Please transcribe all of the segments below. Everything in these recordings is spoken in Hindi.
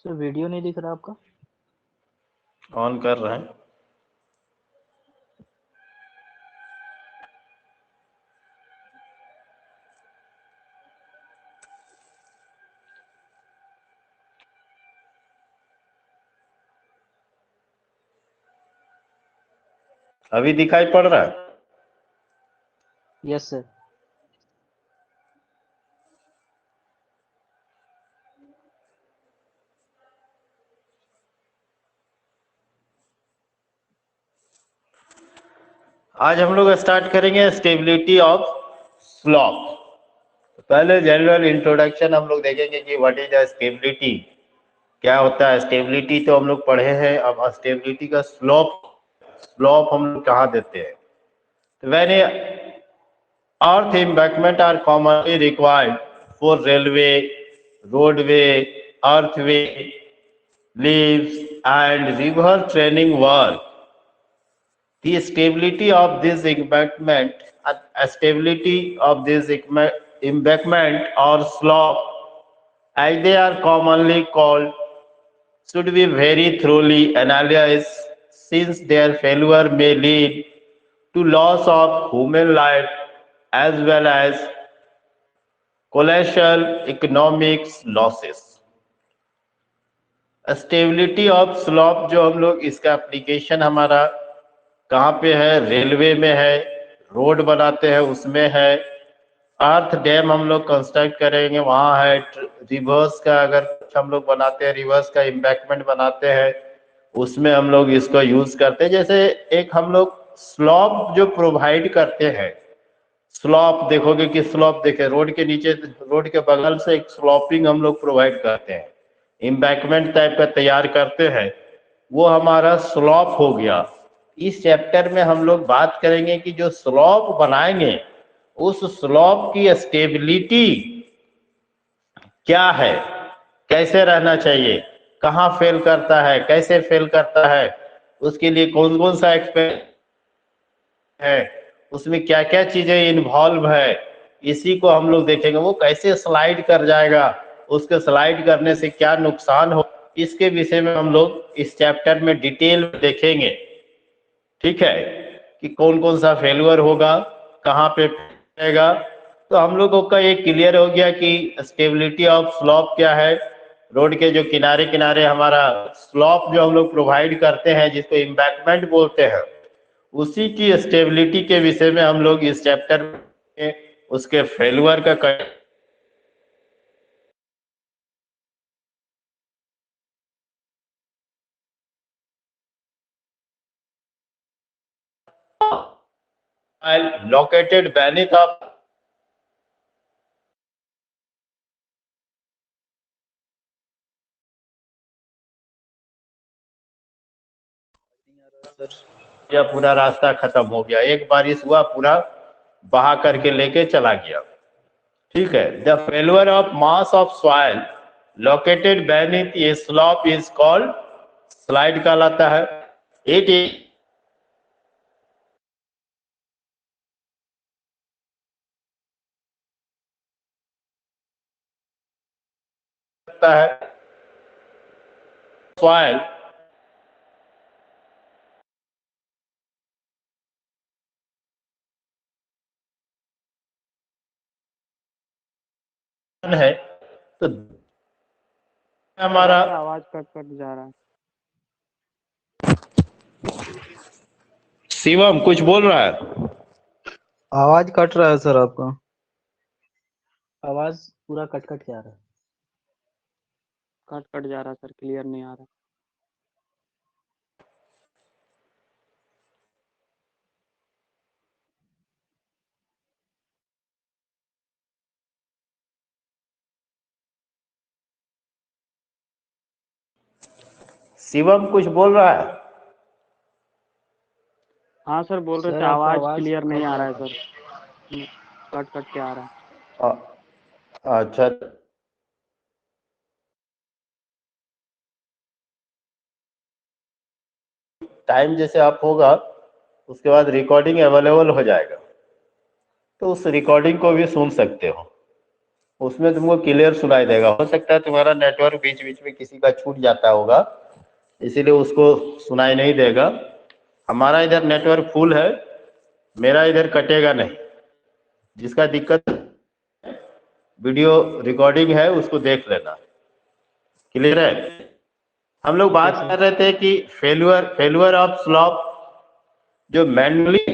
सर वीडियो नहीं दिख रहा आपका। ऑन कर रहे हैं। अभी दिखाई पड़ रहा है? Yes sir. आज हम लोग स्टार्ट करेंगे स्टेबिलिटी ऑफ स्लॉप। पहले जनरल इंट्रोडक्शन हम लोग देखेंगे कि व्हाट इज स्टेबिलिटी, क्या होता है। स्टेबिलिटी तो हम लोग पढ़े हैं, अब स्टेबिलिटी का स्लॉप, स्लॉप हम लोग कहाँ देते हैं। तो मैंने earth embankment are commonly required for railway, roadway, earthway, leaves and river training work. The stability of this embankment, stability of this embankment or slope, as they are commonly called, should be very thoroughly analyzed, since their failure may lead to loss of human life as well as colossal economic losses. Stability of slope जो हम लोग, इसका एप्लीकेशन हमारा कहाँ पे है? रेलवे में है, रोड बनाते हैं उसमें है, अर्थ डैम हम लोग कंस्ट्रक्ट करेंगे वहाँ है, रिवर्स का अगर कुछ हम लोग बनाते हैं, रिवर्स का एम्बैंकमेंट बनाते हैं उसमें हम लोग इसको यूज करते हैं। जैसे एक हम लोग स्लॉप जो प्रोवाइड करते हैं, स्लॉप देखोगे कि स्लॉप देखे रोड के नीचे, रोड के बगल से एक स्लॉपिंग हम लोग प्रोवाइड करते हैं, एम्बैंकमेंट टाइप का तैयार करते हैं, वो हमारा स्लॉप हो गया। इस चैप्टर में हम लोग बात करेंगे कि जो स्लॉप बनाएंगे उस स्लॉप की स्टेबिलिटी क्या है, कैसे रहना चाहिए, कहाँ फेल करता है, कैसे फेल करता है, उसके लिए कौन कौन सा एक्सपेरिमेंट है, उसमें क्या क्या चीजें इन्वॉल्व है, इसी को हम लोग देखेंगे। वो कैसे स्लाइड कर जाएगा, उसके स्लाइड करने से क्या नुकसान हो, इसके विषय में हम लोग इस चैप्टर में डिटेल में देखेंगे। ठीक है, कि कौन कौन सा फेल्यूर होगा, कहाँ पे रहेगा। तो हम लोगों का ये क्लियर हो गया कि स्टेबिलिटी ऑफ स्लॉप क्या है। रोड के जो किनारे किनारे हमारा स्लॉप जो हम लोग प्रोवाइड करते हैं, जिसको एम्बैंकमेंट बोलते हैं, उसी की स्टेबिलिटी के विषय में हम लोग इस चैप्टर में उसके फेल्यूर का located beneath of या पूरा रास्ता खत्म हो गया, एक बारिश हुआ पूरा बहा करके लेके चला गया। ठीक है, the failure of mass of soil located beneath A slope is called slide कहलाता है। इट है सॉइल है, तो हमारा आवाज कट कट जा रहा है। शिवम कुछ बोल रहा है? आवाज कट रहा है सर आपका। आवाज पूरा कट कट के आ रहा है। कट कट जा रहा है सर, क्लियर नहीं आ रहा। शिवम कुछ बोल रहा है? हाँ सर बोल रहे सर, थे, आपका आवाज आवाज क्लियर नहीं कट आ रहा रहा है था। सर, कट कट के आ रहा है। अच्छा, टाइम जैसे आप होगा उसके बाद रिकॉर्डिंग अवेलेबल हो जाएगा, तो उस रिकॉर्डिंग को भी सुन सकते हो। उसमें तुमको क्लियर सुनाई देगा। हो सकता है तुम्हारा नेटवर्क बीच बीच में किसी का छूट जाता होगा, इसीलिए उसको सुनाई नहीं देगा। हमारा इधर नेटवर्क फुल है, मेरा इधर कटेगा नहीं। जिसका दिक्कत वीडियो रिकॉर्डिंग है उसको देख लेना। क्लियर है? हम लोग बात कर रहे थे कि फेल्यूर ऑफ स्लॉप जो मैनुअली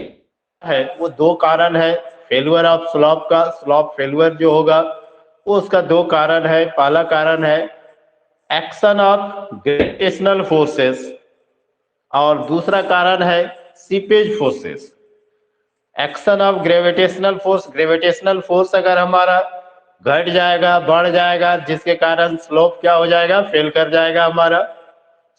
है वो दो कारण है। फेल्यूर ऑफ स्लॉप का, स्लॉप फेल्यूर जो होगा वो उसका दो कारण है। पहला कारण है एक्शन ऑफ ग्रेविटेशनल फोर्सेस और दूसरा कारण है seepage forces. Action of gravitational force अगर हमारा घट जाएगा, बढ़ जाएगा, जिसके कारण स्लोप क्या हो जाएगा, फेल कर जाएगा। हमारा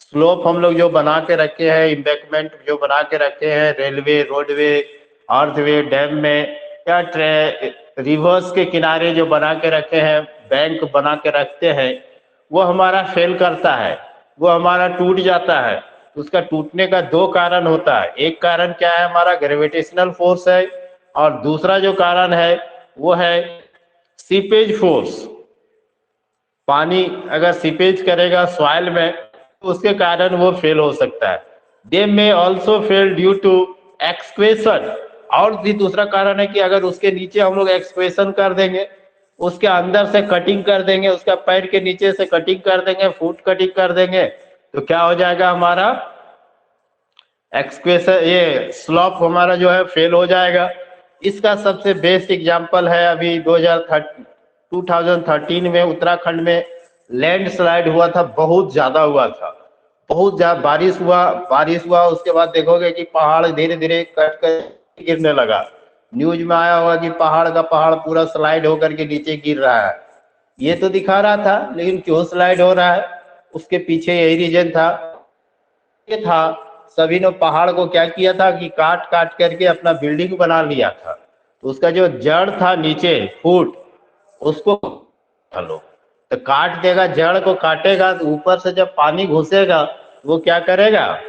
स्लोप हम लोग जो बना के रखे हैं, इम्बैंकमेंट जो बना के रखे हैं रेलवे, रोडवे, अर्थवे, डैम में या रिवर्स के किनारे जो बना के रखे हैं, बैंक बना के रखते हैं, वो हमारा फेल करता है, वो हमारा टूट जाता है। उसका टूटने का दो कारण होता है। एक कारण क्या है, हमारा ग्रेविटेशनल फोर्स है, और दूसरा जो कारण है वो है सीपेज फोर्स। पानी अगर सीपेज करेगा सॉइल में तो उसके कारण वो फेल हो सकता है। दे में also fail due to equation. और भी दूसरा कारण है कि अगर उसके नीचे हम लोग एक्सक्वेशन कर देंगे, उसके अंदर से कटिंग कर देंगे, उसका पैर के नीचे से कटिंग कर देंगे, फुट कटिंग कर देंगे, तो क्या हो जाएगा, हमारा एक्सक्वेशन, ये स्लॉप हमारा जो है फेल हो जाएगा। इसका सबसे बेस्ट एग्जांपल है अभी 2013 में उत्तराखंड में लैंडस्लाइड हुआ था, बहुत ज्यादा हुआ था, बहुत ज्यादा बारिश हुआ। उसके बाद देखोगे कि पहाड़ धीरे धीरे कट कर गिरने लगा। न्यूज में आया होगा कि पहाड़ पूरा स्लाइड होकर के नीचे गिर रहा है। ये तो दिखा रहा था, लेकिन क्यों स्लाइड हो रहा है, उसके पीछे यही रीजन था। ये था सभी ने पहाड़ को क्या किया था कि काट काट करके अपना बिल्डिंग बना लिया था। तो उसका जो जड़ था नीचे फुट, उसको लोग तो काट देगा, जड़ को काटेगा, तो ऊपर से जब पानी घुसेगा वो क्या करेगा,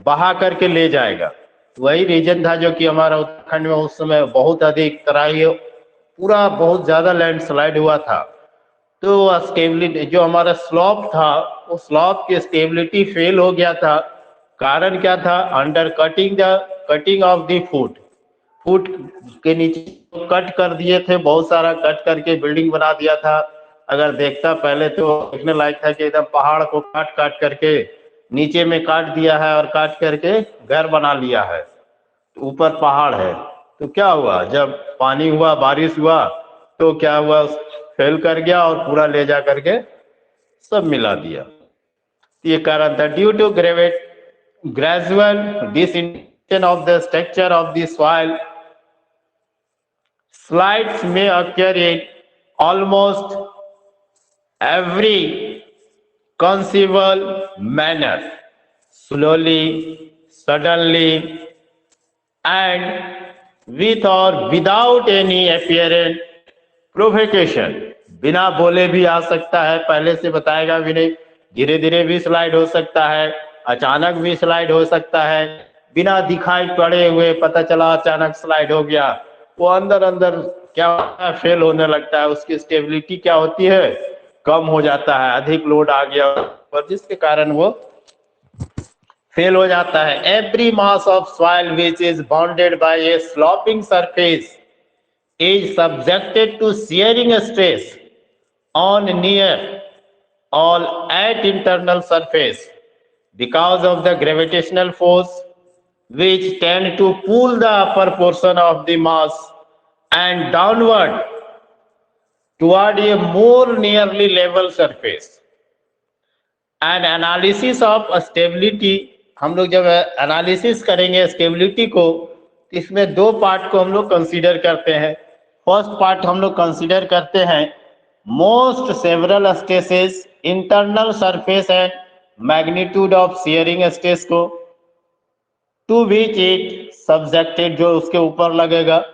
बहा करके ले जाएगा। वही रीजन था जो कि हमारा उत्तराखंड में उस समय बहुत अधिक तराई, पूरा बहुत ज्यादा लैंडस्लाइड हुआ था। तो स्टेबिलिटी जो हमारा स्लॉप था, वो स्लॉप की स्टेबिलिटी फेल हो गया था। कारण क्या था, under cutting of the foot के नीचे कट कर दिए थे, बहुत सारा कट करके बिल्डिंग बना दिया था। अगर देखता पहले तो देखने लायक था कि एकदम पहाड़ को काट काट करके नीचे में काट दिया है और काट करके घर बना लिया है, ऊपर पहाड़ है। तो क्या हुआ, जब पानी हुआ, बारिश हुआ, तो क्या हुआ, फेल कर गया और पूरा ले जा करके सब मिला दिया। ये कारण था due to gradual disintegration of the structure of the soil, slides may occur in almost every conceivable manner, slowly, suddenly, and with or without any apparent provocation। बिना बोले भी आ सकता है, पहले से बताएगा भी नहीं, धीरे धीरे भी स्लाइड हो सकता है, अचानक भी स्लाइड हो सकता है, बिना दिखाई पड़े हुए पता चला अचानक स्लाइड हो गया। वो अंदर अंदर क्या होता है, फेल होने लगता है, उसकी स्टेबिलिटी क्या होती है, कम हो जाता है, अधिक लोड आ गया और जिसके कारण वो फेल हो जाता है। Every mass of soil which is bounded by A sloping surface is subjected to shearing stress on near all at internal surface because of the gravitational force which tend to pull the upper portion of the mass and downward toward a more nearly level surface। An analysis of stability, हम लोग जब एनालिसिस करेंगे स्टेबिलिटी को, इसमें दो पार्ट को हम लोग कंसीडर करते हैं। फर्स्ट पार्ट हम लोग कंसीडर करते हैं most several stresses, internal surface and magnitude of shearing stress को, टू विच इट सब्जेक्टेड, जो उसके ऊपर लगेगा।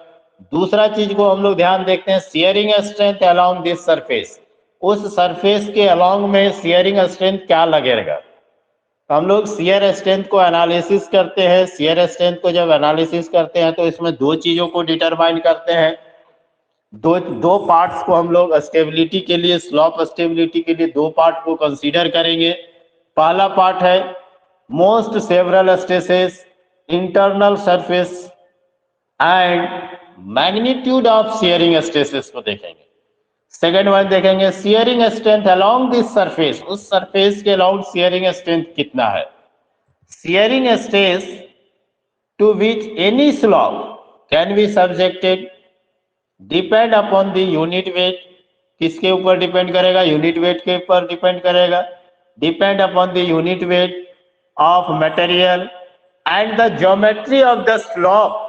दूसरा चीज को हम लोग ध्यान देखते हैं shearing strength along this surface, उस सरफेस के अलोंग में शियरिंग स्ट्रेंथ क्या लगेगा। तो हम लोग शियर स्ट्रेंथ को एनालिसिस करते हैं। शियर स्ट्रेंथ को जब एनालिसिस करते हैं तो इसमें दो चीजों को डिटरमाइन करते हैं। दो पार्ट्स को हम लोग स्टेबिलिटी के लिए, स्लॉप स्टेबिलिटी के लिए दो पार्ट को कंसीडर करेंगे। पहला पार्ट है most several stresses, internal surface and magnitude of shearing stresses को देखेंगे। सेकेंड वन देखेंगे shearing strength along this surface, उस सरफेस के अलोंग शियरिंग स्ट्रेंथ कितना है। Shearing stress to which any slope can be subjected depend upon the unit weight, किसके ऊपर डिपेंड करेगा, यूनिट वेट के ऊपर डिपेंड करेगा। Depend upon the unit weight of material and the geometry of the slope.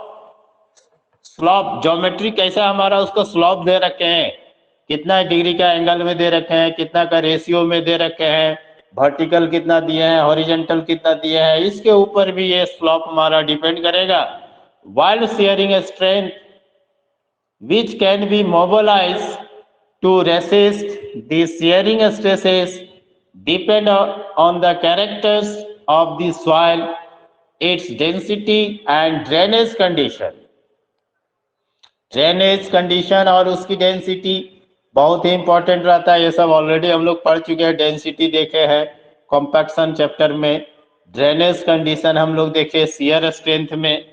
Slope geometry कैसा हमारा, उसको स्लॉप दे रखे हैं, कितना डिग्री का एंगल में दे रखे हैं, कितना का रेशियो में दे रखे हैं, वर्टिकल कितना दिए हैं, हॉरिजॉन्टल कितना दिए हैं, इसके ऊपर भी ये स्लॉप हमारा डिपेंड करेगा। While shearing strength which can be mobilized to resist the shearing stresses depend on the characters of the soil, its density and drainage condition। Drainage condition और उसकी डेंसिटी बहुत ही इंपॉर्टेंट रहता है। ये सब ऑलरेडी हम लोग पढ़ चुके हैं, डेंसिटी देखे हैं कॉम्पैक्शन चैप्टर में। ड्रेनेज कंडीशन हम लोग देखे शियर स्ट्रेंथ में।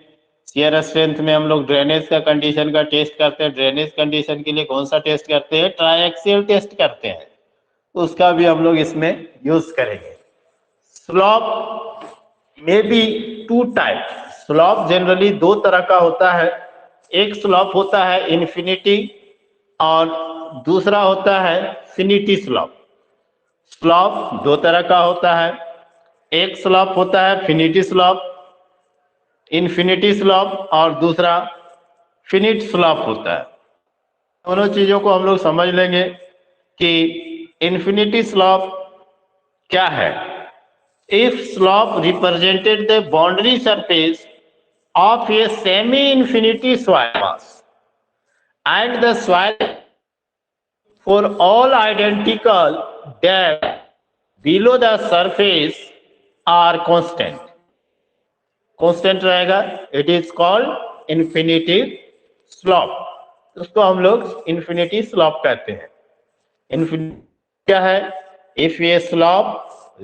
शियर स्ट्रेंथ में हम लोग ड्रेनेज का कंडीशन का टेस्ट करते हैं। ड्रेनेज कंडीशन के लिए कौन सा टेस्ट करते हैं, ट्राइएक्सियल टेस्ट करते हैं, उसका भी हम लोग इसमें यूज करेंगे। स्लॉप में भी टू टाइप, स्लॉप जनरली दो तरह का होता है। एक स्लॉप होता है इन्फिनिटी और दूसरा होता है फिनिटी स्लॉप। स्लॉप दो तरह का होता है, एक स्लॉप होता है फिनिटी स्लॉप, इन्फिनिटी स्लॉप, और दूसरा फिनिट स्लॉप होता है। दोनों चीजों को हम लोग समझ लेंगे कि इन्फिनिटी स्लॉप क्या है। If slope represented the boundary surface of a semi-infinity soil mass and the soil for all identical depth below the surface are constant, constant रहेगा, it is called infinity slope। उसको हम लोग infinity slope कहते हैं। infinity क्या है, if a slope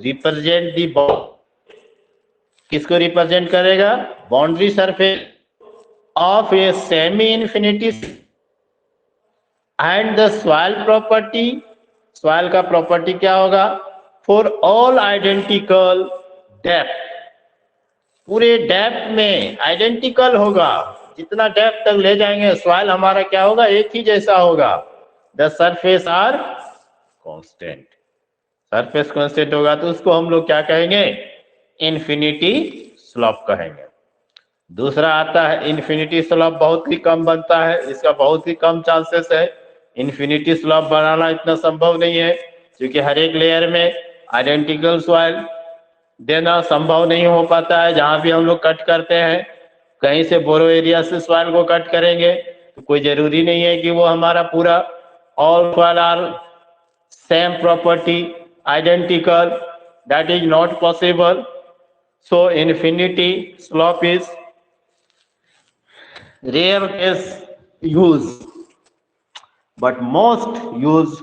represent the boundary, किसको रिप्रेजेंट करेगा, boundary surface of a semi infinity and the soil property, soil का प्रॉपर्टी क्या होगा, फॉर ऑल आइडेंटिकल डेप्थ, पूरे डेप्थ में आइडेंटिकल होगा, जितना डेप्थ तक ले जाएंगे सॉइल हमारा क्या होगा, एक ही जैसा होगा। The surface are constant, surface constant होगा तो उसको हम लोग क्या कहेंगे, इन्फिनिटी स्लॉप कहेंगे। दूसरा आता है इन्फिनिटी स्लॉप, बहुत ही कम बनता है, इसका बहुत ही कम चांसेस है। इन्फिनिटी स्लॉप बनाना इतना संभव नहीं है क्योंकि हर एक लेयर में आइडेंटिकल सॉइल देना संभव नहीं हो पाता है। जहां भी हम लोग कट करते हैं, कहीं से बोरो एरिया से सॉइल को कट करेंगे तो कोई जरूरी नहीं है कि वो हमारा पूरा all soil are same property identical, that is not possible. So infinity slope is rare case use, but most use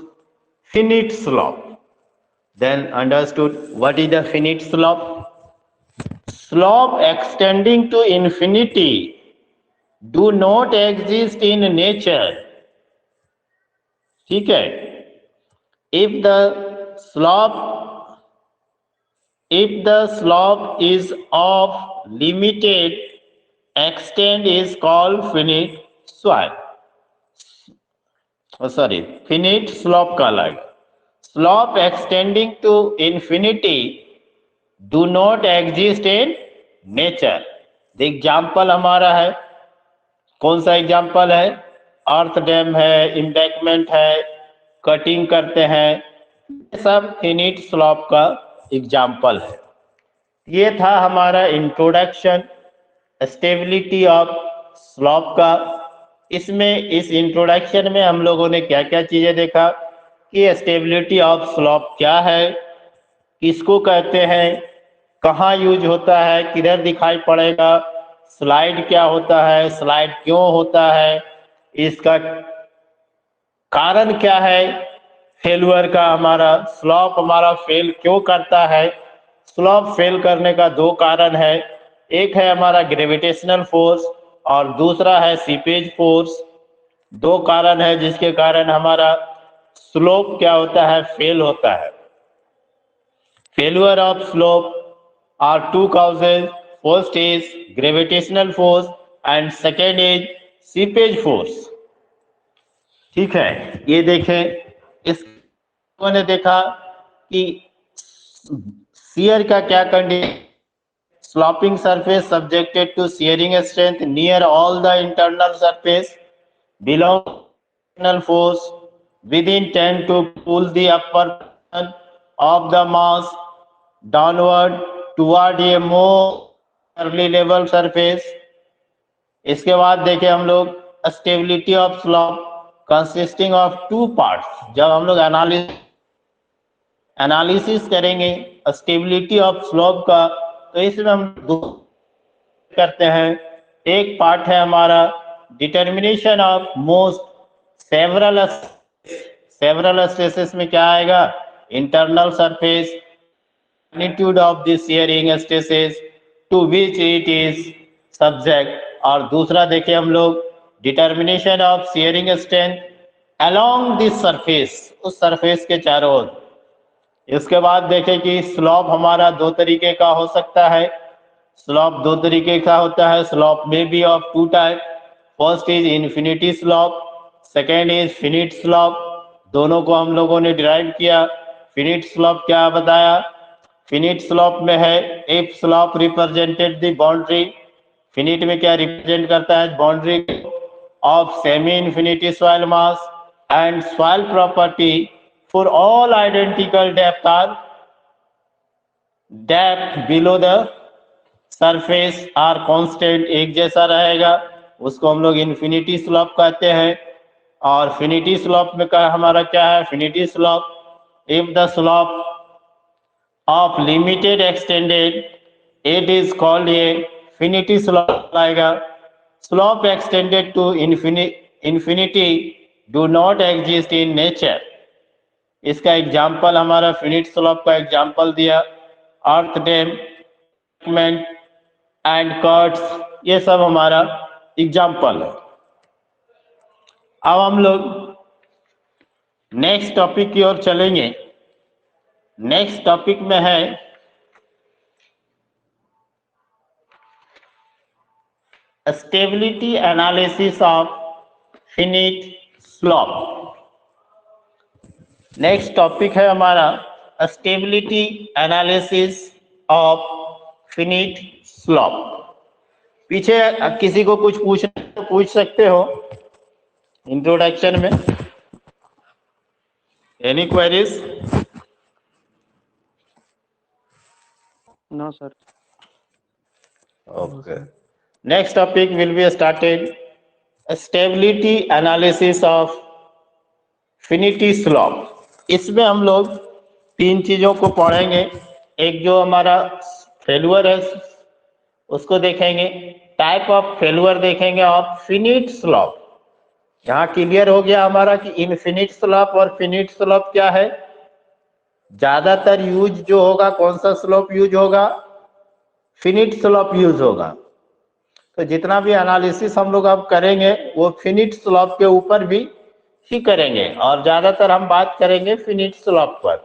finite slope. Then understood what is the finite slope? Slope extending to infinity do not exist in nature। ठीक है, if the slope is of limited extent is called finite soil, finite slope कहलाएगा। slope extending to infinity do not exist in nature। Example हमारा है, कौन सा एग्जाम्पल है, अर्थ डैम है, इम्बैंकमेंट है, कटिंग करते हैं, सब फिनिट स्लॉप का एग्जाम्पल है। ये था हमारा इंट्रोडक्शन स्टेबिलिटी ऑफ स्लॉप का। इसमें इस इंट्रोडक्शन में हम लोगों ने क्या क्या चीजें देखा कि स्टेबिलिटी ऑफ स्लॉप क्या है, किसको कहते हैं, कहाँ यूज होता है, किधर दिखाई पड़ेगा, स्लाइड क्या होता है, स्लाइड क्यों होता है, इसका कारण क्या है फेलुअर का, हमारा स्लॉप हमारा फेल क्यों करता है। स्लॉप फेल करने का दो कारण है, एक है हमारा ग्रेविटेशनल फोर्स और दूसरा है सीपेज फोर्स। दो कारण है जिसके कारण हमारा स्लोप क्या होता है, फेल होता है। Failure of slope are two causes, first is gravitational force and second is seepage force. ठीक है, ये देखें, इस ने देखा कि शियर का क्या condition, sloping surface subjected to shearing strength near all the internal surface belong external force within 10 to pull the upper portion of the mass downward toward a more early level surface। इसके बाद देखें हम लोग stability of slope consisting of two parts. जब हम लोग एनालिसिस करेंगे स्टेबिलिटी ऑफ स्लॉप का, तो इसमें हम दो करते हैं। एक पार्ट है हमारा determination of most several stresses में क्या आएगा, internal surface magnitude of the shearing stresses to which it is subject. और दूसरा देखें हम लोग determination of shearing strength along this surface, उस सरफेस के चारों ओर। इसके बाद देखें कि स्लॉप हमारा दो तरीके का हो सकता है। स्लॉप दो तरीके का होता है, स्लॉप में be of two type, first is infinity slope, second is finite slope. दोनों को हम लोगों ने डिराइव किया। फिनिट स्लॉप क्या बताया, फिनिट स्लॉप में है if slope represented the boundary, finite में क्या रिप्रेजेंट करता है, boundary of semi infinity soil mass and soil property for all identical depth are depth below the surface are constant, एक जैसा रहेगा, उसको हम लोग इन्फिनिटी स्लॉप कहते हैं। और फिनिटी स्लॉप में का हमारा क्या है, finite slope if the slope of limited extended it is called a finite slope आएगा। Slope extended to infinity do not exist in nature. इसका एग्जाम्पल हमारा फिनिट स्लॉप का एग्जाम्पल दिया, अर्थ डैम एंड कट्स, ये सब हमारा एग्जाम्पल है। अब हम लोग नेक्स्ट टॉपिक की ओर चलेंगे। नेक्स्ट टॉपिक में है stability analysis of finite slope. Next topic है हमारा stability analysis of finite slope. पीछे किसी को कुछ पूछना तो पूछ सकते हो इंट्रोडक्शन में। Any queries? No sir. Okay, next topic will be started stability analysis of finite slope. इसमें हम लोग तीन चीजों को पढ़ेंगे। एक जो हमारा फेल्यूर है उसको देखेंगे, टाइप ऑफ फेल्यूर देखेंगे ऑफ फिनिट स्लॉप। यहाँ क्लियर हो गया हमारा कि इनफिनिट स्लॉप और फिनिट स्लॉप क्या है। ज्यादातर यूज जो होगा कौन सा स्लॉप यूज होगा, फिनिट स्लॉप यूज होगा। तो जितना भी एनालिसिस हम लोग अब करेंगे वो फिनिट स्लॉप के ऊपर भी ही करेंगे, और ज्यादातर हम बात करेंगे फिनिट स्लॉप पर।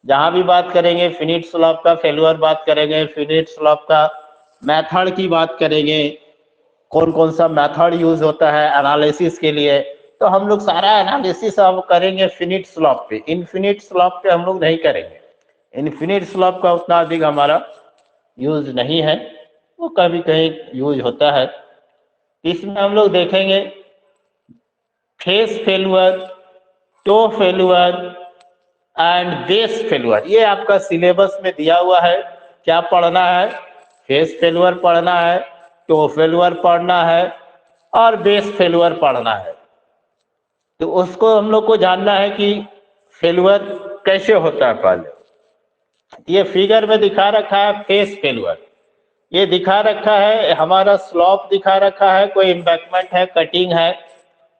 जहां भी बात करेंगे फिनिट स्लॉप का फेल्यूर बात करेंगे, फिनिट स्लॉप का मेथड की बात करेंगे, कौन कौन सा मेथड यूज होता है एनालिसिस के लिए। तो हम लोग सारा एनालिसिस अब करेंगे फिनिट स्लॉप पे, इनफिनिट स्लॉप पे हम लोग नहीं करेंगे। इनफिनिट स्लॉप का उतना अधिक हमारा यूज नहीं है, वो कभी कहीं यूज होता है। इसमें हम लोग देखेंगे face failure, toe failure and base failure. ये आपका सिलेबस में दिया हुआ है, क्या पढ़ना है, फेस फेल्यूर पढ़ना है, टो फेल्यूर पढ़ना है और बेस फेल्यूर पढ़ना है। तो उसको हम लोग को जानना है कि फेल्यूर कैसे होता है। पहले ये फिगर में दिखा रखा है फेस फेल्यूर, ये दिखा रखा है हमारा स्लॉप दिखा रखा है, कोई एम्बैंकमेंट है, कटिंग है,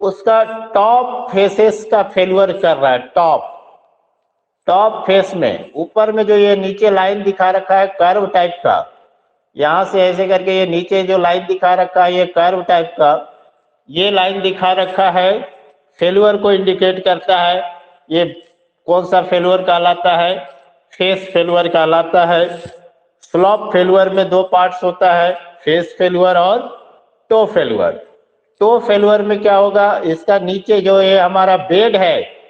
उसका टॉप फेसेस का फेल्यूर कर रहा है। टॉप फेस में ऊपर में जो ये नीचे लाइन दिखा रखा है कर्व टाइप का, यहां से ऐसे करके ये नीचे जो लाइन दिखा रखा है ये कर्व टाइप का, ये लाइन दिखा रखा है फेल्यूर को इंडिकेट करता है। ये कौन सा फेल्यूर कहलाता है? फेस फेल्यूर कहलाता है। स्लॉप फेल्यूर में दो पार्ट्स होता है, फेस फेल्यूर और टो फेल्यूर। टो फेल्यूर में क्या होगा, इसका नीचे जो ये हमारा बेड है,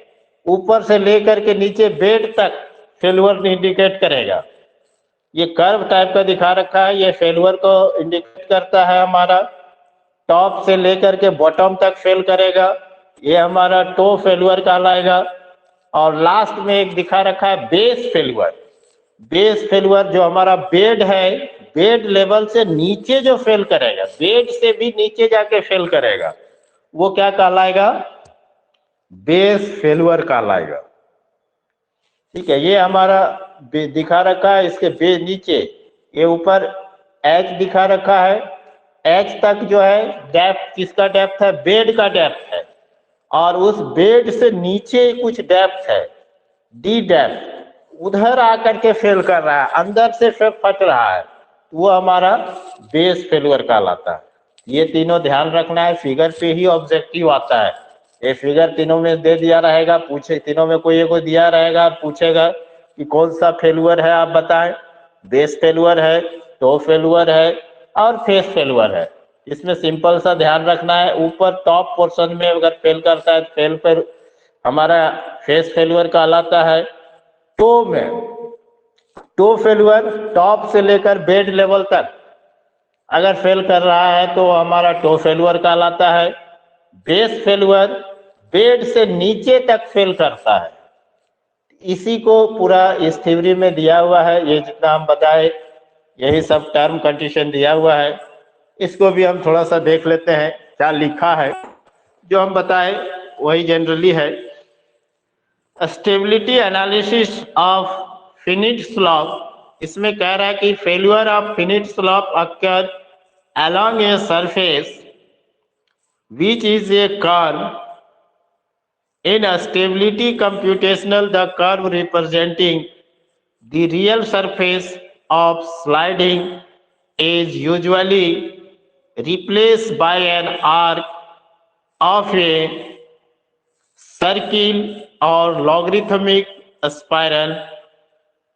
ऊपर से लेकर के नीचे बेड तक फेल्यूर इंडिकेट करेगा। ये कर्व टाइप का दिखा रखा है, ये फेल्यूर को इंडिकेट करता है हमारा। टॉप से लेकर के बॉटम तक फेल करेगा, ये हमारा टो फेल्यूर कहलाएगा। और लास्ट में एक दिखा रखा है बेस फेल्यूर। बेस फेल्यूर जो हमारा बेड है, बेड लेवल से नीचे जो फेल करेगा, बेड से भी नीचे जाके फेल करेगा, वो क्या कहलाएगा? बेस फेल्यूर कहलाएगा। ठीक है, ये हमारा दिखा रखा है, इसके नीचे ये ऊपर एच दिखा रखा है, एच तक जो है डेप्थ, किसका डेप्थ है? बेड का डेप्थ है। और उस बेड से नीचे कुछ डेप्थ है, डी डेप्थ, उधर आकर के फेल कर रहा है, अंदर से फट रहा है, वो हमारा बेस फेल्यूर कहलाता है। ये तीनों ध्यान रखना है, फिगर पे ही ऑब्जेक्टिव आता है। ये फिगर तीनों में दे दिया रहेगा, पूछे तीनों में कोई दिया रहेगा, पूछेगा कि कौन सा फेल्यूर है आप बताएं। बेस फेल्यूर है, टो फेल्यूर है और फेस फेल्यूर है। इसमें सिंपल सा ध्यान रखना है, ऊपर टॉप पोर्शन में अगर फेल करता है, फेल पर हमारा फेस फेल्यूर कहलाता है। टो में टो फेल्यूर टॉप से लेकर बेड लेवल तक अगर फेल कर रहा है तो हमारा टो फेल्यूर कहलाता है। बेस फेल्यूर बेड से नीचे तक फेल करता है। इसी को पूरा इस थ्योरी में दिया हुआ है, ये जितना हम बताए यही सब टर्म कंडीशन दिया हुआ है। इसको भी हम थोड़ा सा देख लेते हैं क्या लिखा है। जो हम बताए वही जनरली है। Stability analysis of finite slope, इसमें कह रहा है कि failure of finite slope occur along a surface which is a curve. In a stability computational, the curve representing the real surface of sliding is usually replaced by an arc of a circle or logarithmic spiral.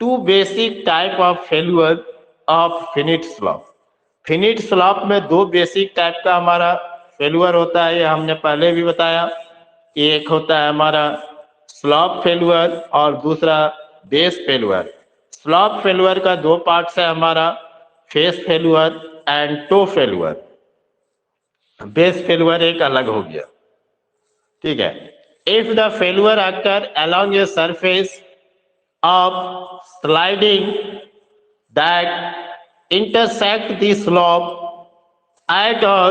Two basic type of failure of finite slope. Finite slope में दो बेसिक टाइप का हमारा फेल्यूर होता है, ये हमने पहले भी बताया कि एक होता है हमारा स्लॉप फेल्यूर और दूसरा बेस फेल्यूर। स्लॉप फेल्यूर का दो पार्ट्स है हमारा, face failure and toe failure. Base failure एक अलग हो गया। ठीक है, if the failure occur along a surface of sliding that intersect the slope at or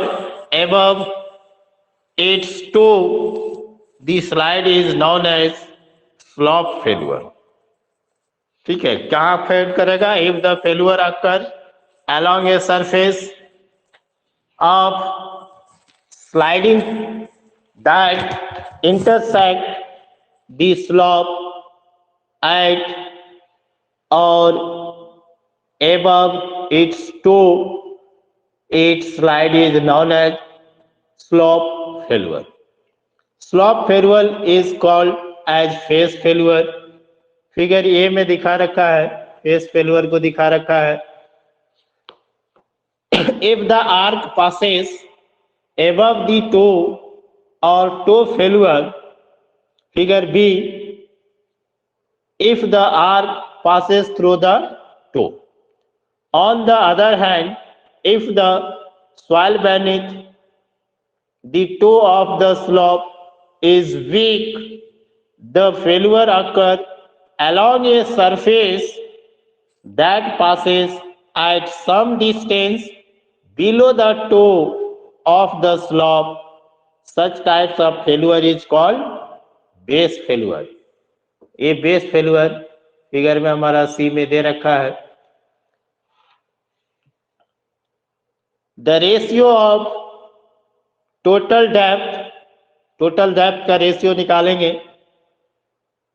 above its toe, the slide is known as slope failure. ठीक है, कहाँ फेल करेगा? If the failure occur along a surface of sliding that intersect the slope at or above its toe, its slide is known as slope failure. Slope failure is called as phase failure. Figure A में दिखा रखा है, फेस फेल्यूर को दिखा रखा है। If the arc passes above the toe or toe failure, figure B, if the arc passes through the toe. On the other hand, if the soil beneath the toe of the slope is weak, the failure occurs along a surface that passes at some distance below the toe of the slope. Such types of failure is called base failure. ये base failure फिगर में हमारा सी में दे रखा है। The ratio of total depth total depth का रेशियो निकालेंगे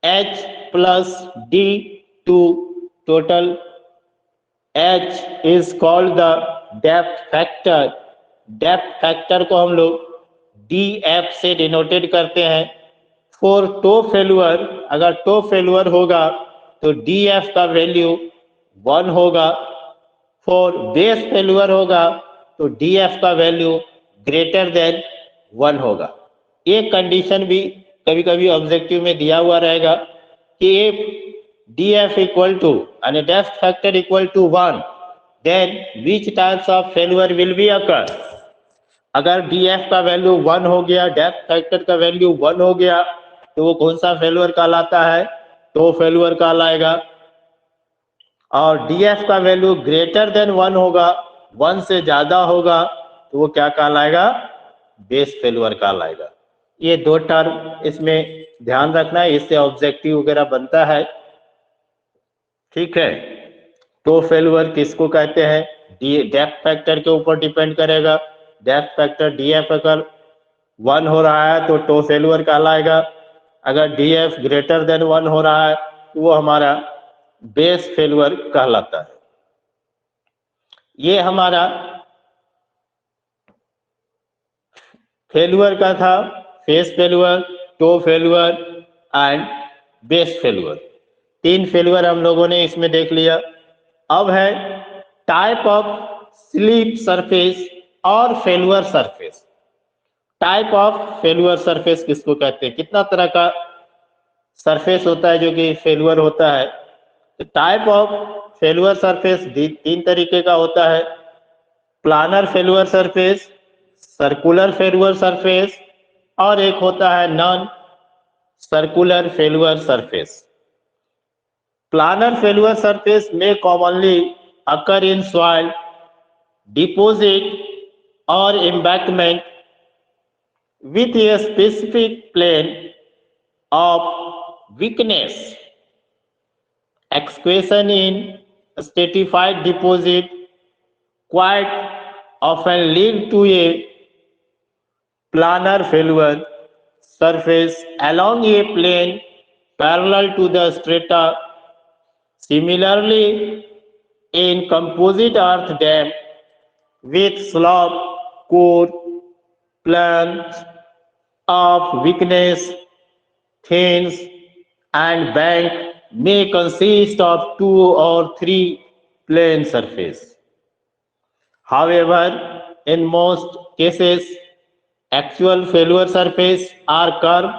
H plus D to total. H is called the depth factor. Depth factor को हम लोग DF से डिनोटेड करते हैं. फॉर टो फेलुअर, अगर टो फेलुअर होगा तो DF का वैल्यू 1 होगा. फॉर बेस फेलुअर होगा तो DF का वैल्यू ग्रेटर देन 1 होगा. एक कंडीशन भी कभी कभी ऑब्जेक्टिव में दिया हुआ रहेगा कि if DF equal to and depth factor equal to 1, then which types of failure will be occur. अगर DF का वैल्यू 1 हो गया, डेप्थ फैक्टर का वैल्यू 1 हो गया, तो वो कौन सा फेलुअर कहलाता है? तो फेलुअर कहलाएगा. और DF का वैल्यू ग्रेटर देन 1 होगा, 1 से ज्यादा होगा, तो वो क्या कहलाएगा? बेस फेलुअर कहलाएगा. ये दो टर्म इसमें ध्यान रखना है, इससे ऑब्जेक्टिव वगैरह बनता है. ठीक है. तो फेलुअर किसको कहते हैं? डेप्थ फैक्टर के ऊपर डिपेंड करेगा. डेप्थ फैक्टर DF अगर 1 हो रहा है तो टो फेलुअर कहलाएगा. अगर DF ग्रेटर देन 1 हो रहा है तो वो हमारा बेस फेलुअर कहलाता है. ये हमारा फेलुअर का था. Face failure, toe failure and base failure. 3 failure हम लोगों ने इसमें देख लिया. अब है टाइप ऑफ स्लिप सरफेस और failure surface. Type of failure surface किसको कहते हैं? कितना तरह का सरफेस होता है जो कि फेलुअर होता है? तो टाइप ऑफ फेलुअर सरफेस 3 तरीके का होता है. Planar failure surface, circular failure surface, और एक होता है non circular failure surface. Planar failure surface में commonly occur in soil deposit और embankment with a specific plane of weakness. Excavation in stratified deposit quite often lead to a planar failure surface along a plane parallel to the strata. Similarly, in composite earth dam with slope, core, planes of weakness, thins, and bank may consist of 2 or 3 plane surface. However, in most cases, actual failure surface are curved.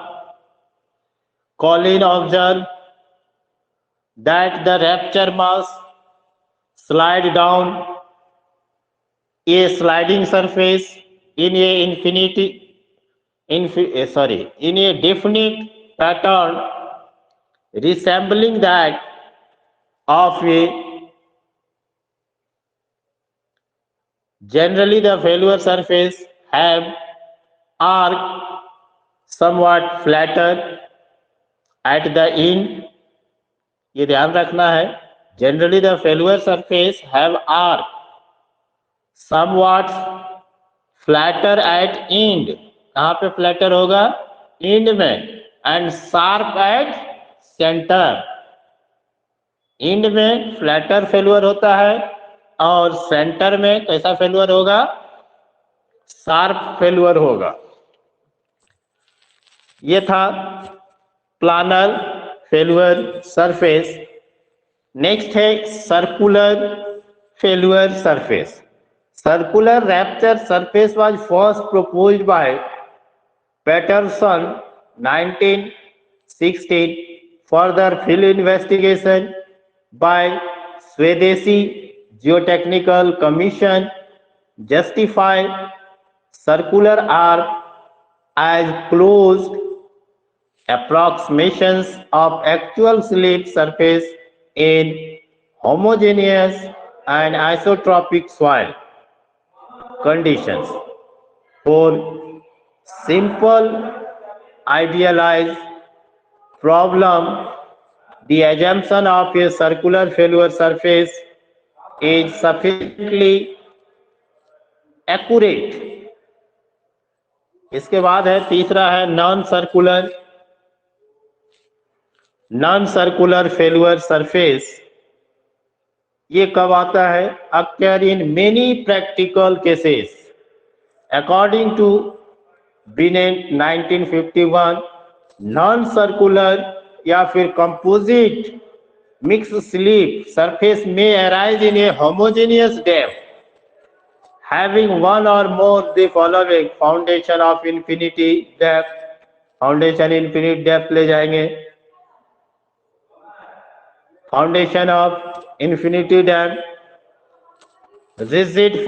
Collin observed that the rupture mass slide down a sliding surface in a definite pattern resembling that of a. Generally, the failure surface have arc somewhat flatter at the end. ये ध्यान रखना है. Generally, the failure surface have arc somewhat flatter at end. कहां पे फ्लैटर होगा? एंड में. End sharp at center. End में फ्लैटर फेलुअर होता है और सेंटर में कैसा फेलुअर होगा? शार्प फेलुअर होगा. ये था प्लानर फेलुअर सरफेस. नेक्स्ट है circular failure surface. Circular rupture surface was first proposed by Patterson 1916. Further field investigation by Swadeshi Geotechnical Commission justify circular arc as closed approximations of actual slip surface in homogeneous and isotropic soil conditions. For simple idealized problem, the assumption of a circular failure surface is sufficiently accurate इसके बाद है तीसरा है नॉन सर्कुलर फेल्यूर सरफेस। ये कब आता है? Occur in many practical cases according to Binet 1951। Non circular या फिर कंपोजिट मिक्स स्लिप सरफेस में arise in a homogeneous depth having one or more the following: foundation of infinity depth, foundation infinite depth ले जाएंगे, foundation of infinity depth, rigid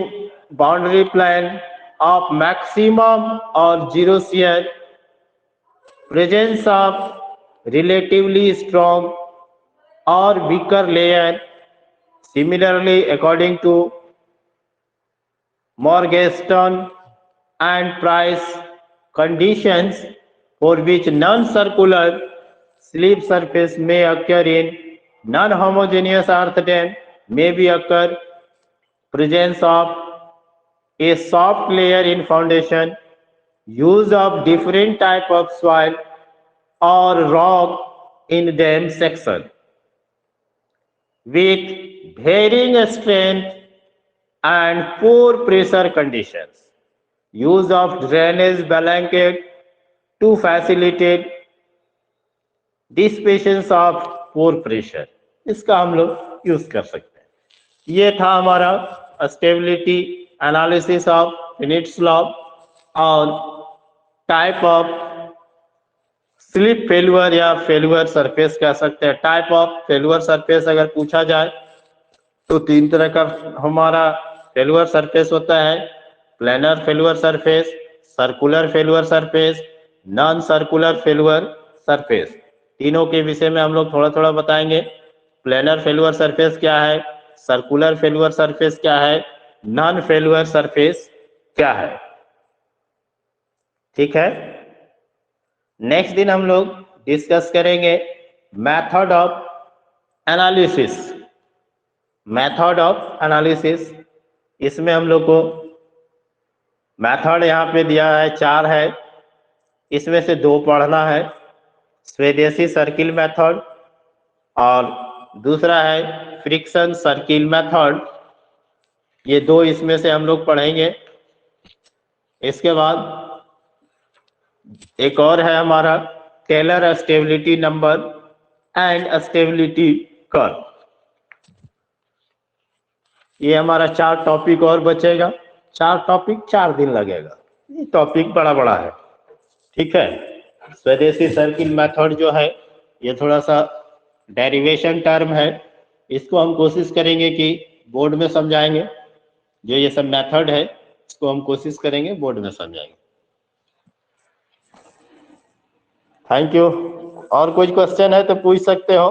boundary plane of maximum or zero shear, presence of relatively strong or weaker layer. Similarly, according to Morgenstern and Price, conditions for which non-circular slip surface may occur in non-homogeneous earth dam may be occur presence of a soft layer in foundation, use of different type of soil or rock in dam section with varying strength and poor pressure conditions, use of drainage blanket to facilitate dissipation of poor pressure, इसका हम लोग यूज कर सकते हैं। ये था हमारा stability analysis of finite slope और टाइप ऑफ स्लिप फेल्यूर या फेल्यूर सरफेस कह सकते हैं। टाइप ऑफ फेल्यूर सरफेस अगर पूछा जाए तो तीन तरह का हमारा फेल्यूर सरफेस होता है: planar failure surface, circular failure surface, non circular failure surface. तीनों के विषय में हम लोग थोड़ा थोड़ा बताएंगे। प्लेनर फेल्यूर सरफेस क्या है, सर्कुलर फेल्यूर सरफेस क्या है, नॉन फेल्यूर सरफेस क्या है। ठीक है, नेक्स्ट दिन हम लोग डिस्कस करेंगे method of analysis. Method of analysis, इसमें हम लोग को मेथड यहाँ पे दिया है 4 है, इसमें से 2 पढ़ना है, स्वदेशी सर्किल मेथड और दूसरा है फ्रिक्शन सर्किल मेथड। ये 2 इसमें से हम लोग पढ़ेंगे। इसके बाद एक और है हमारा Taylor stability number and stability curve. ये हमारा 4 टॉपिक और बचेगा। 4 टॉपिक 4 दिन लगेगा, ये टॉपिक बड़ा बड़ा है। ठीक है, स्वदेशी सर्किल मेथड जो है ये थोड़ा सा डेरिवेशन टर्म है, इसको हम कोशिश करेंगे कि बोर्ड में समझाएंगे। जो ये सब मेथड है इसको हम कोशिश करेंगे बोर्ड में समझाएंगे। Thank you. और कोई क्वेश्चन है तो पूछ सकते हो।